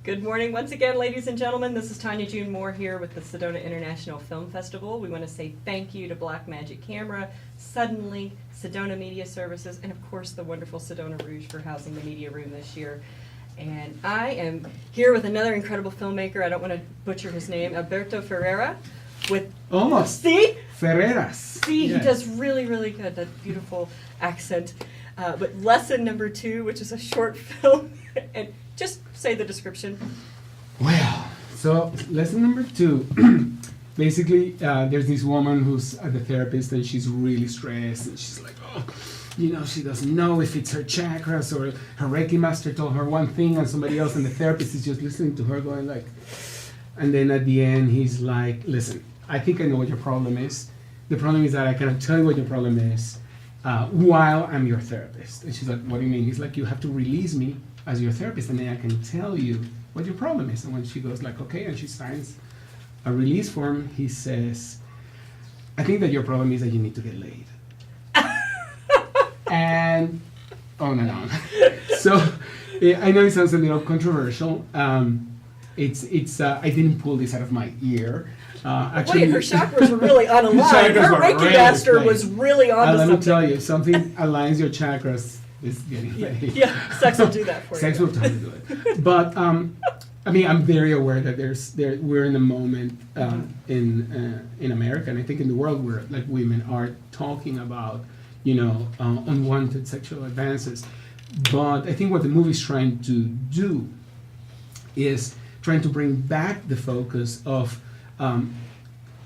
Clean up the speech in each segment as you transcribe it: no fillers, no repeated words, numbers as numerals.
Good morning once again, ladies and gentlemen. This is Tanya June Moore here with the Sedona International Film Festival. We want to say thank you to Black Magic Camera, Suddenly, Sedona Media Services, and of course the wonderful Sedona Rouge for housing the media room this year. And I am here with another incredible filmmaker. I don't want to butcher his name, Alberto Ferreras. With Almost. See? Ferreras. See, yes. He does really, really good. That beautiful accent. But lesson number 2, which is a short film, and just say the description. Well, so lesson number 2, basically, there's this woman who's at the therapist and she's really stressed and she's like, she doesn't know if it's her chakras or her Reiki master told her one thing and somebody else, and the therapist is just listening to her going like, and then at the end he's like, listen, I think I know what your problem is. The problem is that I cannot tell you what your problem is while I'm your therapist. And she's like, what do you mean? He's like, you have to release me as your therapist and then I can tell you what your problem is. And when she goes like, okay, and she signs a release form, he says, I think that your problem is that you need to get laid. And on and on. So I know it sounds a little controversial. It's I didn't pull this out of my ear. Actually, wait, her chakras were really unaligned. Her Reiki master was really on to something. Let me tell you, something aligns your chakras is getting laid. Yeah, sex will do that for you. Sex will totally do it. But I'm very aware that we're in a moment in America, and I think in the world where like women are talking about unwanted sexual advances. But I think what the movie's trying to do is trying to bring back the focus of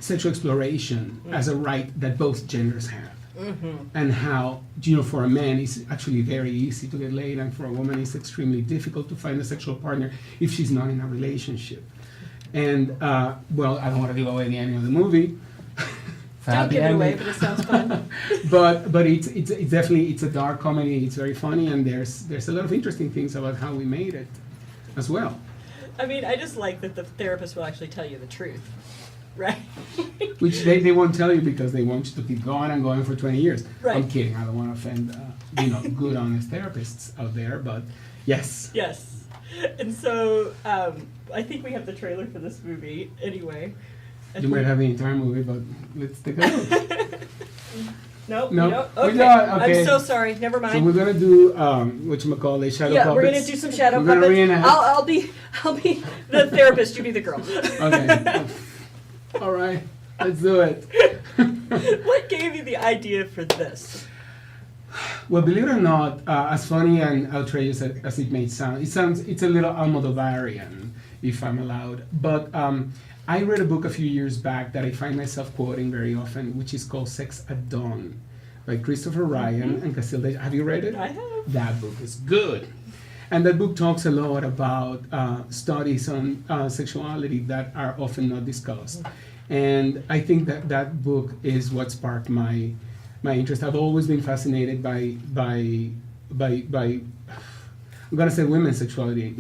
sexual exploration as a right that both genders have. Mm-hmm. And how, for a man it's actually very easy to get laid, and for a woman it's extremely difficult to find a sexual partner if she's not in a relationship. And, I don't want to give away the ending of the movie. Don't give it away, but it sounds fun. but it's definitely, it's a dark comedy, it's very funny, and there's a lot of interesting things about how we made it as well. I mean, I just like that the therapist will actually tell you the truth, right? Which they won't tell you because they want you to keep going and going for 20 years. Right. I'm kidding. I don't want to offend, good, honest therapists out there, but yes. Yes. And so I think we have the trailer for this movie anyway. You might have the entire movie, but let's take a look. No. Okay. Okay. I'm so sorry. Never mind. So we're gonna do whatchamacallit, shadow puppets. Yeah, we're gonna do some shadow puppets. I'll be the therapist. You be the girl. Okay. All right. Let's do it. What gave you the idea for this? Well, believe it or not, as funny and outrageous as it may sound, it's a little Almodovarian, if I'm allowed. But I read a book a few years back that I find myself quoting very often, which is called Sex at Dawn by Christopher Ryan and Casilda. Have you read it? I have. That book is good. And that book talks a lot about studies on sexuality that are often not discussed. And I think that book is what sparked my interest. I've always been fascinated by I'm gonna say women's sexuality,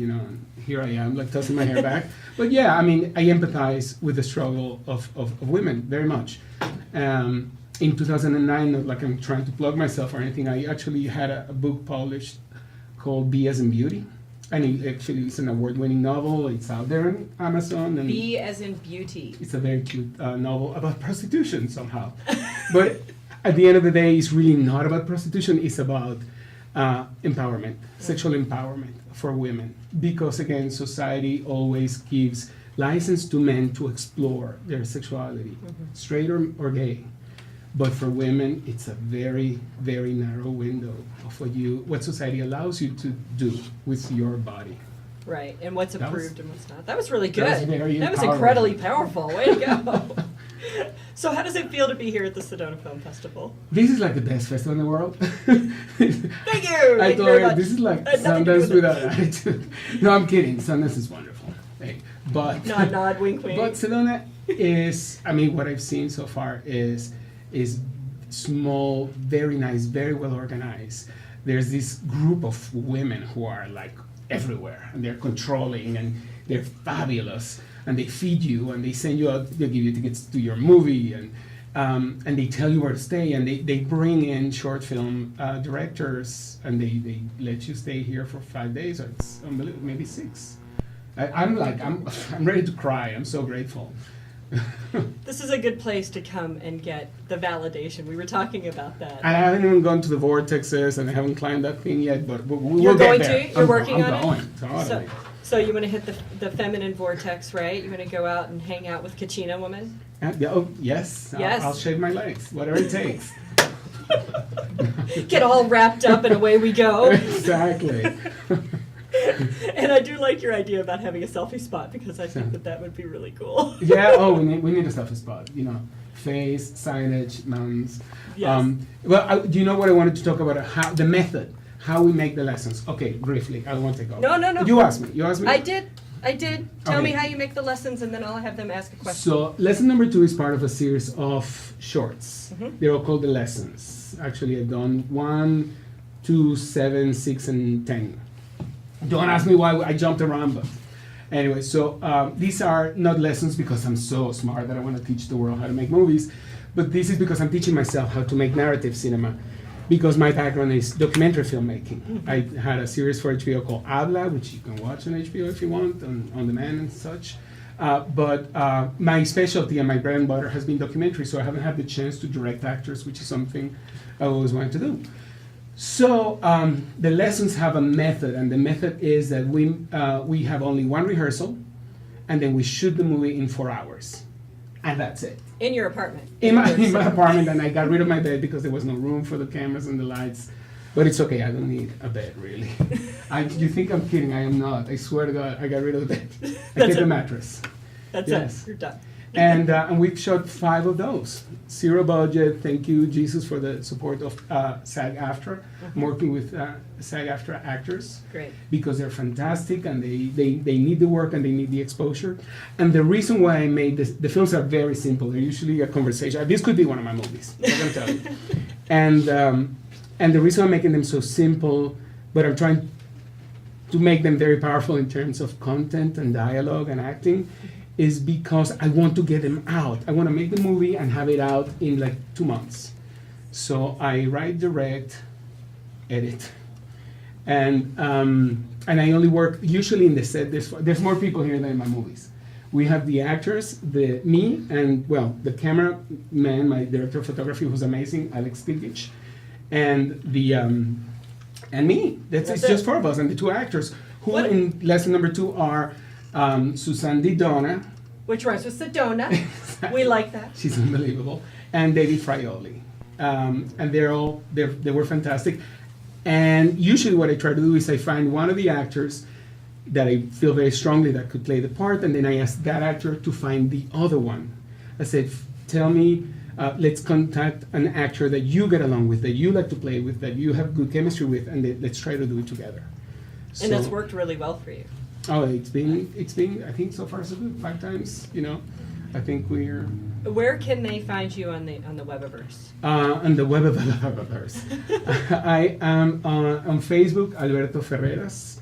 here I am, like tossing my hair back. But yeah, I mean, I empathize with the struggle of women very much. In 2009, not like I'm trying to plug myself or anything, I actually had a book published called B as in Beauty. And it's an award-winning novel. It's out there on Amazon. And B as in Beauty. It's a very cute novel about prostitution somehow. But at the end of the day, it's really not about prostitution. It's about empowerment, sexual empowerment for women. Because again, society always gives license to men to explore their sexuality, straight or gay. But for women, it's a very, very narrow window of what society allows you to do with your body. Right, and what's approved and what's not. That was really good. That was incredibly powerful. Way to go. So how does it feel to be here at the Sedona Film Festival? This is like the best festival in the world. Thank you! I told you, this is like Sundance without attitude. No, I'm kidding. Sundance is wonderful. Hey, but nod, wink, wink. But Sedona is, what I've seen so far is small, very nice, very well organized. There's this group of women who are like everywhere, and they're controlling, and they're fabulous, and they feed you, and they send you out, they give you tickets to your movie, and they tell you where to stay, and they bring in short film directors, and they let you stay here for 5 days, or it's unbelievable, maybe 6. I'm ready to cry. I'm so grateful. This is a good place to come and get the validation. We were talking about that. And I haven't even gone to the vortexes, and I haven't climbed that thing yet, but we'll You're get going there. to? You're working on I'm it? going, totally. So you want to hit the feminine vortex, right? You want to go out and hang out with Kachina woman? Yeah, oh, yes. Yes. I'll shave my legs, whatever it takes. Get all wrapped up and away we go. Exactly. And I do like your idea about having a selfie spot because I think that would be really cool. Yeah, oh, we need a selfie spot, you know. Face, signage, mountains. Yes. Do you know what I wanted to talk about? The method, how we make the lessons. Okay, briefly, I won't take over. No. You asked me. I did. Tell me Okay. how you make the lessons and then I'll have them ask a question. So, lesson number 2 is part of a series of shorts. Mhm. They're all called the lessons. Actually, I've done 1, 2, 7, 6, and 10. Don't ask me why I jumped around, but anyway, so these are not lessons because I'm so smart that I want to teach the world how to make movies, but this is because I'm teaching myself how to make narrative cinema because my background is documentary filmmaking. Mm-hmm. I had a series for HBO called Habla, which you can watch on HBO if you want, on demand and such. But my specialty and my bread and butter has been documentary, so I haven't had the chance to direct actors, which is something I always wanted to do. So the lessons have a method, and the method is that we have only one rehearsal, and then we shoot the movie in 4 hours, and that's it. In your apartment. In my apartment, and I got rid of my bed because there was no room for the cameras and the lights. But it's okay, I don't need a bed, really. You think I'm kidding, I am not. I swear to God, I got rid of the bed. I kept the mattress. That's Yes. it. You're done. And we've shot 5 of those. Zero budget. Thank you, Jesus, for the support of SAG-AFTRA. I'm working with SAG-AFTRA actors Great. because they're fantastic and they need the work and they need the exposure. And the reason why I made this, the films are very simple. They're usually a conversation. This could be one of my movies, I'm going to tell you. And the reason I'm making them so simple, but I'm trying to make them very powerful in terms of content and dialogue and acting, is because I want to get them out. I want to make the movie and have it out in like 2 months. So I write, direct, edit, and I only work usually in the set. There's more people here than in my movies. We have the actors, me, and well, the cameraman, my director of photography, who's amazing, Alex Stilgich, and and me. It's just 4 of us, and the 2 actors who What? in lesson number 2 are. Susan Didona. Which rhymes with Sedona. We like that. She's unbelievable. And David Fraioli. And they were fantastic. And usually what I try to do is I find one of the actors that I feel very strongly that could play the part, and then I ask that actor to find the other one. I said, tell me, let's contact an actor that you get along with, that you like to play with, that you have good chemistry with, and let's try to do it together. And that's worked really well for you. Oh, it's been. I think so far so good. 5 times, you know. I think we're Where can they find you on the Webiverse? on the web of Webiverse. I am on Facebook, Alberto Ferreras.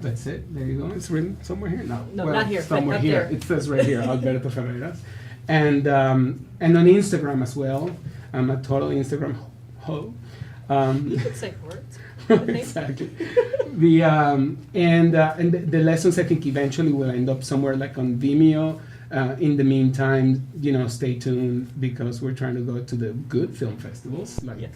That's it. There you go. It's written somewhere here. No, not here, but Somewhere up here. there. It says right here, Alberto Ferreras, and on Instagram as well. I'm a total Instagram ho. You could say words. couldn't they? Exactly. The lessons I think eventually will end up somewhere like on Vimeo. In the meantime, you know, stay tuned because we're trying to go to the good film festivals, like Yes.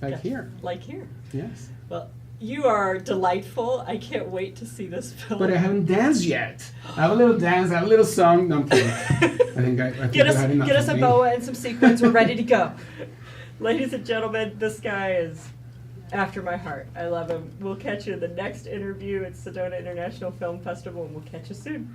like Yeah. here. Like here. Yes. Well, you are delightful. I can't wait to see this film. But I haven't danced yet. I have a little dance, I have a little song. No, I'm kidding. I think I've had enough Get us of a me. boa and some sequins. We're ready to go. Ladies and gentlemen, this guy is after my heart. I love him. We'll catch you in the next interview at Sedona International Film Festival, and we'll catch you soon.